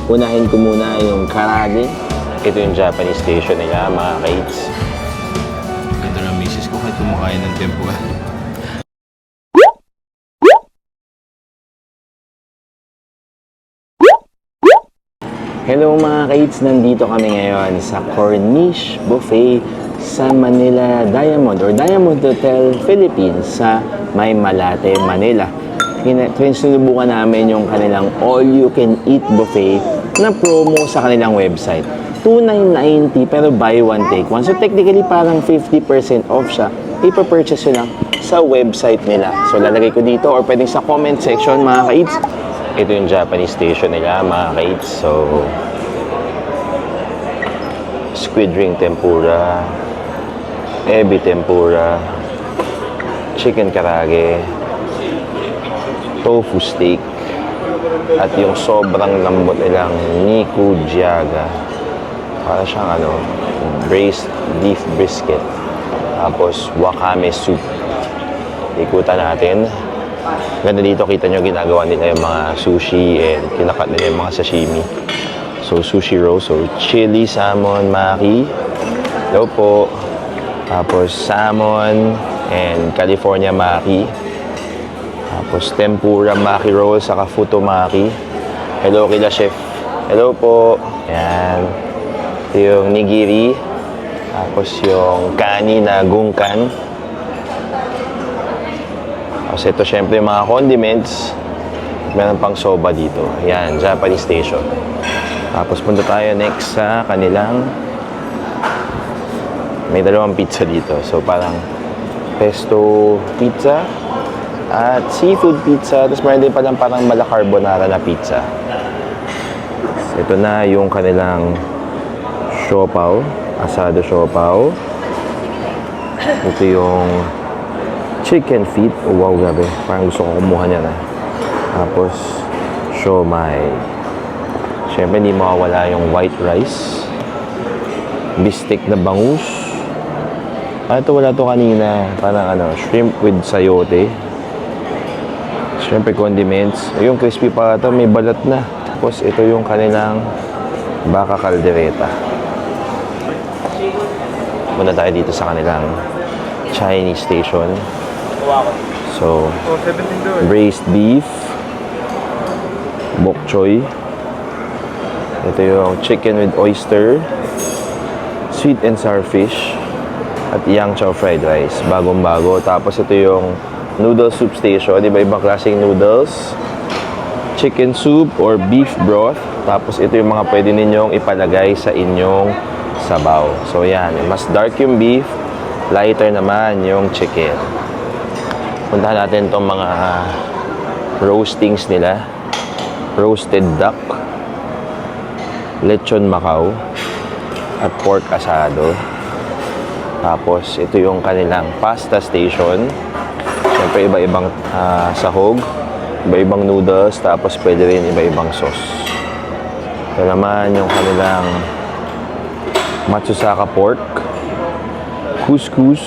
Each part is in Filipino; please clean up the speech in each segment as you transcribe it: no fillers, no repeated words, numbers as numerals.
Unahin ko muna yung karage. Ito yung Japanese station nila, mga kaits. Ganda ng misis ko kahit kumakain ng tempura. Hello mga kaits, nandito kami ngayon sa Corniche Buffet sa Manila Diamond or Diamond Hotel Philippines sa May Malate, Manila. Sinubukan namin yung kanilang all-you-can-eat buffet na promo sa kanilang website. $2,990 pero buy one take one. So technically parang 50% off siya. Ipapurchase nyo lang sa website nila. So lalagay ko dito or pwedeng sa comment section mga kaits. Ito yung Japanese station nila mga kaits. So squid ring tempura, ebi tempura, chicken karage, tofu steak, at yung sobrang lambot nilang nikujiaga. Para siyang braised beef brisket. Tapos wakame soup. Ikutan natin. Ganda dito, kita nyo ginagawa nila yung mga sushi and kinakat nila yung mga sashimi. So sushi roll, so chili, salmon, maki. Hello po. Tapos salmon and California maki. Tapos tempura maki roll, saka futomaki. Hello kila chef. Hello po. Ayan. Ito yung nigiri. Tapos yung kani na gungkan. Tapos ito syempre yung mga condiments. Meron pang soba dito. Ayan, Japanese station. Tapos punta tayo next sa kanilang may dalawang pizza dito. So parang pesto pizza at seafood pizza. Tapos meron din palang parang mala carbonara na pizza. So, ito na yung kanilang siopaw, asado siopaw. Ito yung chicken feet. Oh, wow, grabe. Parang gusto ko kumuha niya na. Tapos siomai. Siyempre, hindi mawawala yung white rice. Bistek na bangus. Ito wala to kanina. Parang shrimp with sayote. Siyempre, condiments. Yung crispy pa ito, may balat na. Tapos, ito yung kanilang baka caldereta. Muna tayo dito sa kanilang Chinese station. So, braised beef, bok choy. Ito yung chicken with oyster, sweet and sour fish, at yang chow fried rice. Bagong-bago. Tapos ito yung noodle soup station. Iba-ibang klaseng noodles. Chicken soup or beef broth. Tapos ito yung mga pwede ninyong ipalagay sa inyong sabaw. So yan, mas dark yung beef, lighter naman yung chicken. Puntahan natin itong mga roastings nila. Roasted duck, lechon Macau, at pork asado. Tapos ito yung kanilang pasta station. Siyempre iba-ibang sahog, iba-ibang noodles, tapos pwede rin iba-ibang sauce. Ito naman yung kanilang matsusaka pork, couscous,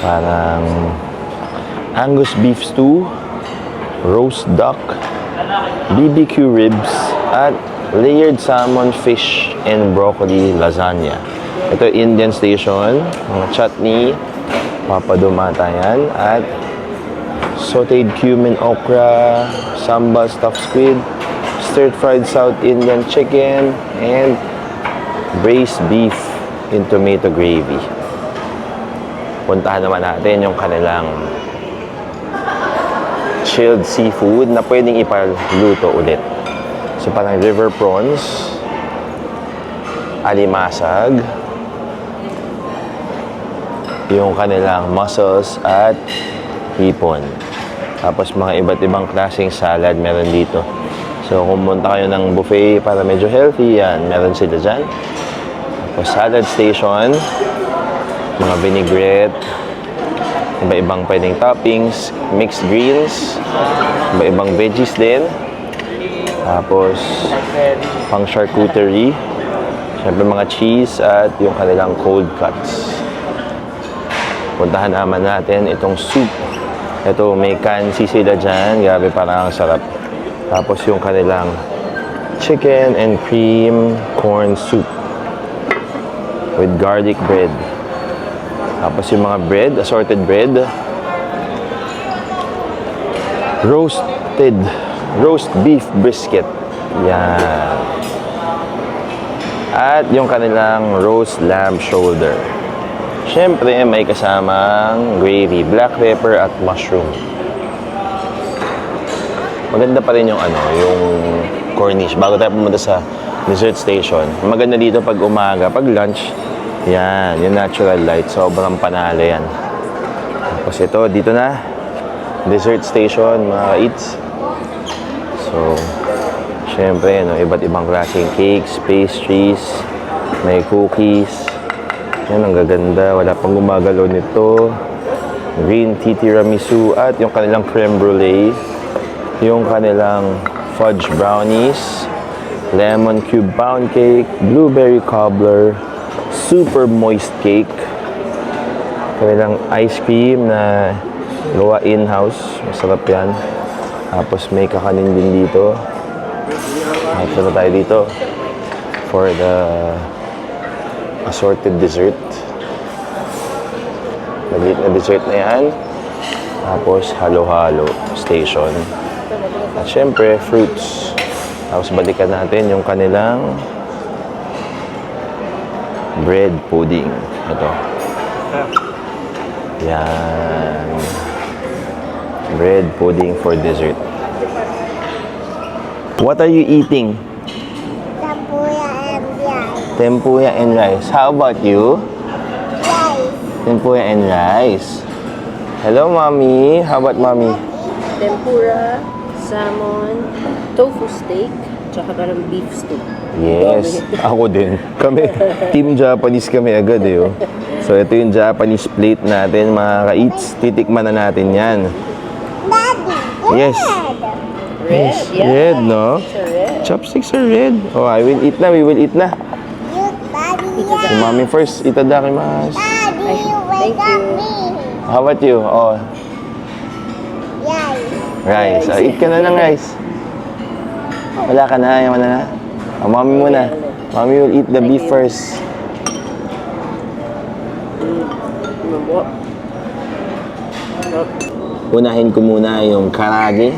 parang Angus beef stew, roast duck, BBQ ribs, at layered salmon, fish, and broccoli lasagna. Ito Indian station, mga chutney, papadumata yan, at sauteed cumin okra, sambal stuffed squid, stir-fried South Indian chicken, and braised beef in tomato gravy. Puntahan naman natin yung kanilang chilled seafood na pwedeng ipaluto ulit. So parang river prawns, alimasag, yung kanilang mussels at hipon. Tapos mga iba't ibang klaseng salad meron dito. So kung punta kayo ng buffet para medyo healthy, yan, meron sila dyan. Tapos salad station, mga vinaigrette, iba-ibang pwedeng toppings, mixed greens, iba-ibang veggies din. Tapos, pang charcuterie, syempre mga cheese at yung kanilang cold cuts. Puntahan naman natin itong soup. Ito, may kansi sila dyan. Grabe, parang ang sarap. Tapos yung kanilang chicken and cream corn soup with garlic bread. Tapos yung mga bread, assorted bread. Roast beef brisket. Yan. At yung kanilang roast lamb shoulder. Siyempre, may kasamang gravy, black pepper at mushroom. Maganda pa rin yung yung cornish. Bago tayo pumunta sa dessert station. Maganda dito pag umaga, pag lunch. Yan, yung natural light. Sobrang panalo yan. Tapos ito, dito na. Dessert station, mga ka-eats. So, syempre, iba't ibang klaseng cakes, pastries, may cookies. Yan, ang gaganda. Wala pang gumagalaw nito. Green tea tiramisu at yung kanilang creme brulee. Yung kanilang fudge brownies, lemon cube pound cake, blueberry cobbler, super moist cake, kanilang ice cream na gawa in-house, masarap yan. Tapos may kakanin din dito. Ito na tayo dito for the assorted dessert. Maliit na dessert na yan. Tapos halo-halo station. At syempre, fruits. Tapos balikan natin yung kanilang bread pudding. Ito. Yan. Bread pudding for dessert. What are you eating? Tempura and rice. Tempura and rice. How about you? Rice. Tempura and rice. Hello, Mommy. How about Mommy? Tempura, salmon, tofu steak, tsaka parang beef steak. Yes, ako din. Kami, Team Japanese kami agad eh. Oh. So, ito yung Japanese plate natin, mga ka-eats. Titikman na natin yan. Daddy, Yes. Red, yeah. Red, no? It's a red. Chopsticks are red. Oh, I will eat na. We will eat na. You, Daddy, Si Mommy first. Itadakimasu. Daddy, you thank wake up you. me. How about you? Oh, Rice. rice. Oh, eat ka na ng rice. Wala ka na. Ayaw mo na. Oh, Mommy muna. Mommy will eat the beef first. Lumbo. Unahin ko muna yung karage.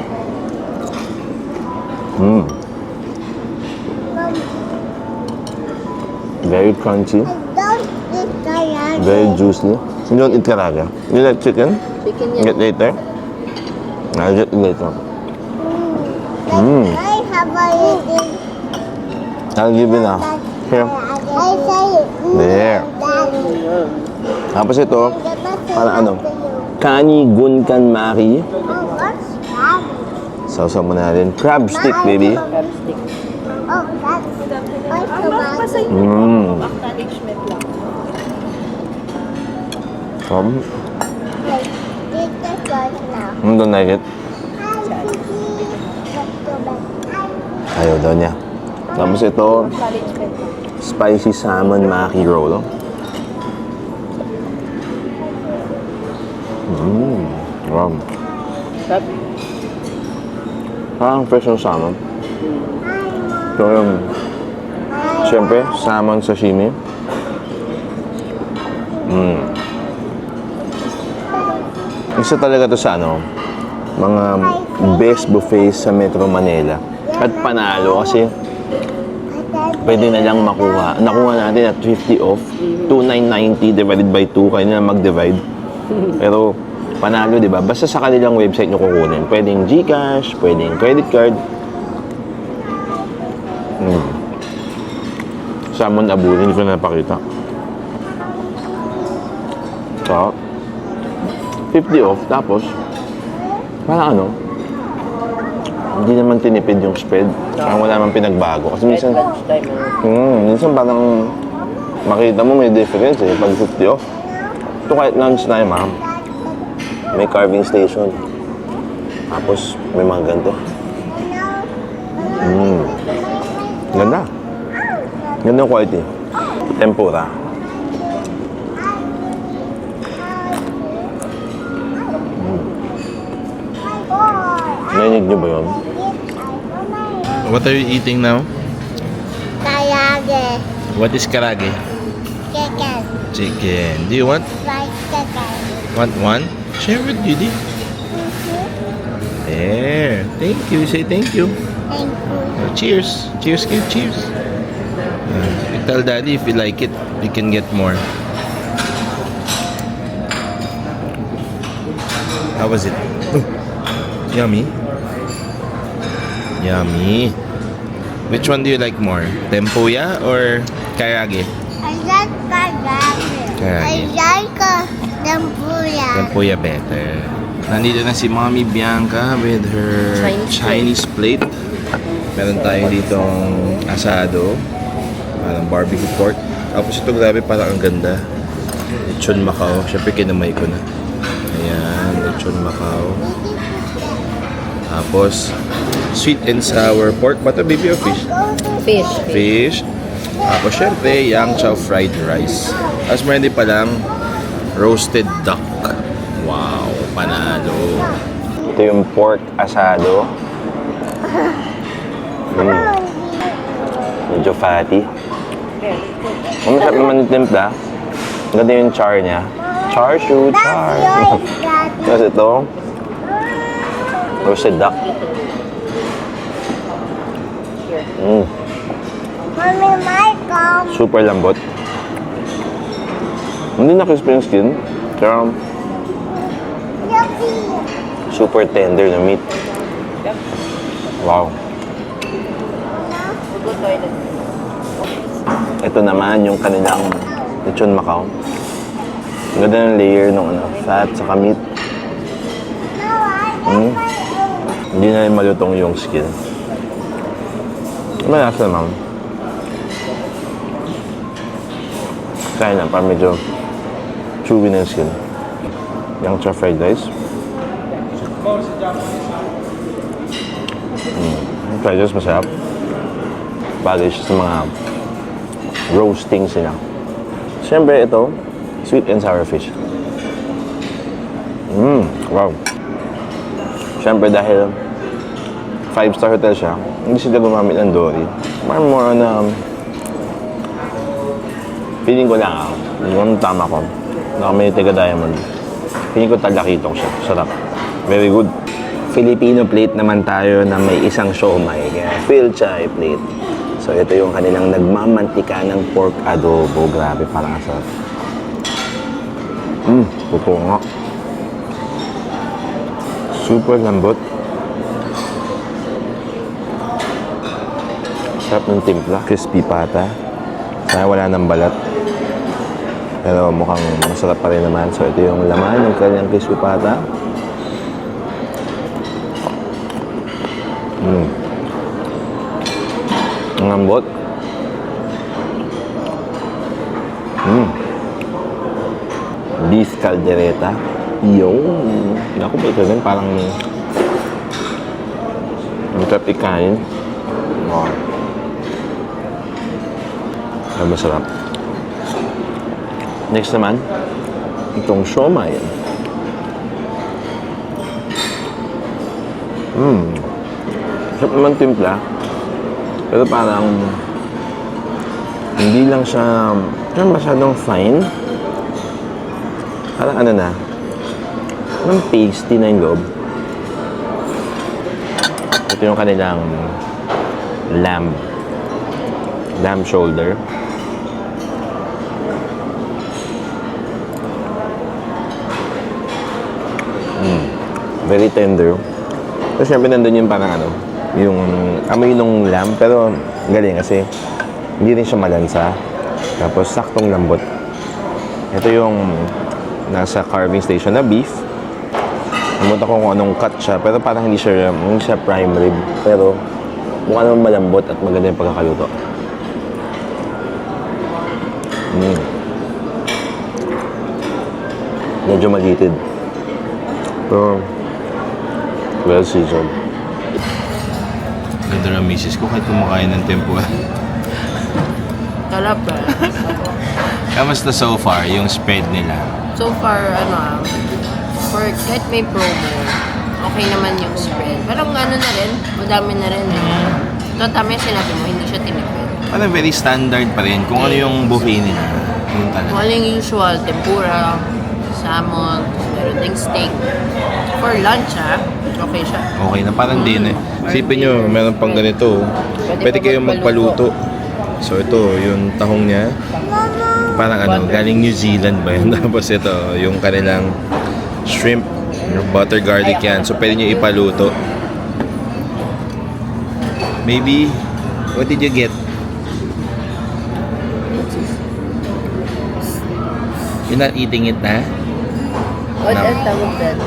Very crunchy. Don't eat the Very juicy. You don't eat karage. You like chicken? Chicken yan. Get later? I'll get it later. I have a eating. I'll give you now. Here. I say it. There. Daddy. Tapos ito, para ano? Oh, Kani gunkan maki. what's that? Sausaw mo na rin. Crab stick, baby. Oh, that's oyster Mmm. From? Like, this is yours now. Don't like it? Ayaw daw niya. Tapos ito, spicy salmon maki roll. Wow. Sarap. Parang fresh yung salmon. Ito yung, siyempre, salmon sashimi. Isa talaga to sa mga best buffets sa Metro Manila. At panalo kasi pwede na lang makuha. Nakuha natin at 50 off. 2,990 divided by 2. Kayo na mag-divide. Pero panalo, di ba? Basta sa kanilang website nyo kukunin. Pwedeng GCash, pwedeng credit card. Salmon abu, hindi ko na napakita. So, 50 off. Tapos, parang hindi naman tinipid yung spread. Parang wala naman pinagbago. Kasi minsan, Lunchtime. minsan parang makita mo may difference eh, pag 50 off. Ito kahit lunchtime, ma'am. May carving station. Tapos, may mga ganito. Ganda. Ganda yung quality. Tempura. Narinig niyo ba yun? What are you eating now? Kayage. What is karage? Chicken. Chicken. Do you want Fried chicken. one? Share with Judy. There. Thank you. Say thank you. Thank you. Cheers. Cheers, kid. Cheers. You tell daddy if you like it, you can get more. How was it? Yummy. Yummy. Which one do you like more? Tempuya or karage? I like kayage. I Kayage. like tempura. Tempuya better. Nandito na si Mommy Bianca with her Chinese plate. Meron tayo ditong asado. Parang barbecue pork. Tapos ito grabe parang ang ganda. Lechon Macau. Siyempre kinamay ko na. Ayan, lechon Macau. Tapos sweet and sour pork. Ba ito, baby, or fish? Fish. Fish. Tapos syempre, yang chow fried rice. Tapos meron din palang roasted duck. Wow, panalo. Ito yung pork asado. Medyo fatty. Ang masarap naman yung timpla. Ganda yung char niya. Char siu, char. Tapos ito, roasted duck. Mommy, Michael. Super lambot. Hindi na crispy yung skin. Pero Yucky. super tender na meat. Wow. Go toilet. Ito naman yung kanilang lechon Macau. Ang ganda ng layer ng fat sa meat. No, I like my own. Hindi na rin malutong yung skin. Malasa naman. Kaya na, parang medyo chewy na yung skin. Yung chow fried rice. Yung fried rice masarap. Bagay siya sa mga roasting sila. Siyempre ito, sweet and sour fish. Wow. Siyempre dahil 5-star hotel siya, hindi sila gumamit ng dory. Parang more on feeling ko lang yung tama ko. Na may Tiga Diamond. Feeling ko talakitong siya. Sarap. Very good. Filipino plate naman tayo na may isang siomai. Kaya Phil Chai plate. So ito yung kanilang nagmamantika ng pork adobo. Grabe, parang asarap. Totoo nga. Super lambot. Sarap ng timpla. Crispy pata. Sana wala ng balat. Pero mukhang masarap pa rin naman. So ito yung laman ng kanyang crispy pata. Ang lambot. Beef caldereta. Yung. Naku ba ito din? Parang masarap ikain. Wow. Ay, masarap. Next naman, itong siomai. Sarap naman timpla. Pero parang hindi lang siya masyadong fine. Parang ano na, parang pasty na yung loob. Ito yung kanilang lamb shoulder. Very tender. Tapos syempre nandun yung parang ano, yung amoy nung lamb, pero galing kasi hindi rin siya malansa. Tapos saktong lambot. Ito yung nasa carving station na beef. Namunta ko kung anong cut siya, pero parang hindi siya prime rib. Pero mukha naman malambot at maganda yung pagkakaluto. Medyo magitid. Pero well seasoned. Ganda ng misis ko kahit kumakain ng tempura. Sarap ba? Kamusta so far yung spread nila? So far, for kahit may promo, okay naman yung spread. Parang ano na rin, madami na rin. Ito, tama yung sinabi mo, hindi siya tinipid. Parang very standard pa rin. Kung ano yung buffet nila. Yun Kung talaga. ano yung usual, tempura, salmon, meron ding steak. For lunch, okay siya. Okay na, parang din eh. Isipin nyo, meron pang ganito. Pwede kayong magpaluto. So ito, yung tahong niya. Parang ano, galing New Zealand ba yun? Tapos ito, yung kanilang shrimp, yung butter garlic yan. So pwede nyo ipaluto. Maybe, what did you get? You're not eating it na? What No. ang tawag doon?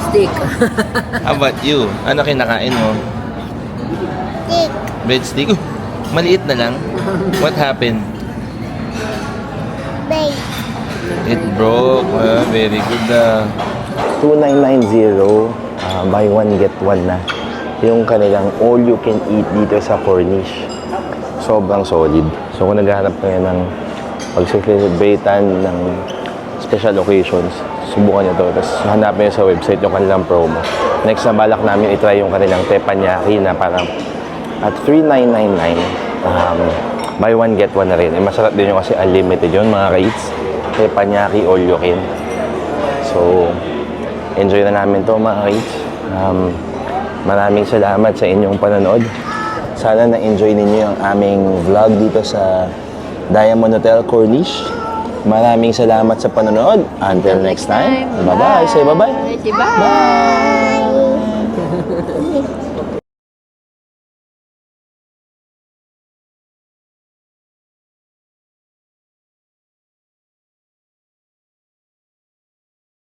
Steak. How about you? Ano kinakain mo? Stick. Breadstick? Maliit na lang. What happened? Bake. It broke. Very good. 2990, buy one get one na. Yung kanilang all you can eat dito sa Cornish. Sobrang solid. So kung naghahanap kayo ng pag-celebratean ng special occasions, subukan nyo to. Tapos hanapin nyo sa website yung kanilang promo. Next na balak namin itry yung kanilang teppanyaki na parang at 3,999. Buy one get one na rin. Eh, masarap din yun kasi unlimited yun mga kaits. Teppanyaki all you can. So, enjoy na namin to mga kaits. Maraming salamat sa inyong panonood. Sana na-enjoy ninyo yung aming vlog dito sa Diamond Hotel Cornish. Maraming salamat sa panonood. Until next time. Bye-bye. Say bye-bye. Bye. Bye.